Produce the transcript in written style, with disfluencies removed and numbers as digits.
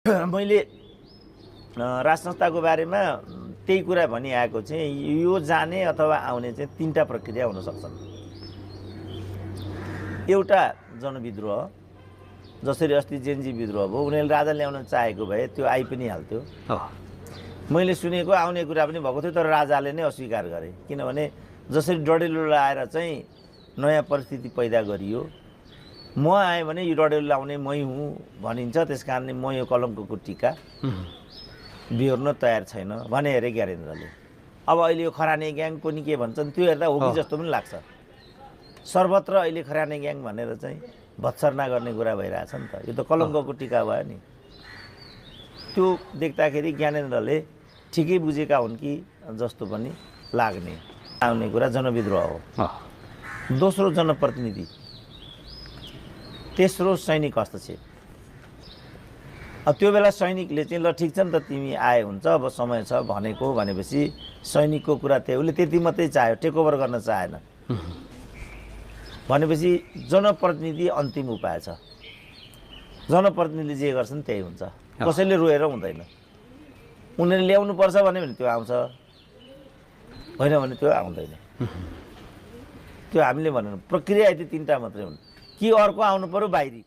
मैले राज संस्थाको बारेमा त्यही कुरा भनिआएको चाहिँ यो जाने अथवा आउने चाहिँ तीनटा प्रक्रिया हुन सक्छन्। एउटा जनविद्रोह, जसरी अस्ति जेनजी विद्रोह भयो, उनीहरूले राजा ल्याउन चाहेको भए त्यो आइ पनि हाल्थ्यो। मैले सुनेको आउने कुरा पनि भएको थियो, तर राजाले नै अस्वीकार गरे। किनभने जसरी डडेलो आएर चाहिँ नयाँ परिस्थिति पैदा गरियो, म आएँ भने यो डडेलो लाउने मै हुँ भनिन्छ, त्यस कारणले म यो कलङ्कको टिका बिहोर्न तयार छैन भने हेरे ज्ञानेन्द्रले। अब अहिले यो खराने ग्याङको नि के भन्छन् त्यो हेर्दा हो कि जस्तो पनि लाग्छ। सर्वत्र अहिले खराने ग्याङ भनेर चाहिँ भत्सर्ना गर्ने कुरा भइरहेछ नि त। यो त कलङ्कको टिका भयो नि। त्यो देख्दाखेरि ज्ञानेन्द्रले ठिकै बुझेका हुन् कि जस्तो पनि लाग्ने। आउने कुरा जनविद्रोह हो। दोस्रो जनप्रतिनिधि, तेस्रो सैनिक हस्तक्षेप। अब त्यो बेला सैनिकले चाहिँ ल ठिक छ नि त तिमी आए हुन्छ, अब समय छ भनेको भनेपछि सैनिकको कुरा त्यही, उसले त्यति मात्रै चाह्यो, टेकओभर गर्न चाहेन। भनेपछि जनप्रतिनिधि अन्तिम उपाय छ। जनप्रतिनिधिले जे गर्छन् त्यही हुन्छ, कसैले रोएर हुँदैन। उनीहरूले ल्याउनुपर्छ भन्यो भने त्यो आउँछ, होइन भने त्यो आउँदैन। त्यो हामीले भनेर प्रक्रिया यति तीनटा मात्रै हुन् कि अर्को आउनु पर्यो बाहिरी।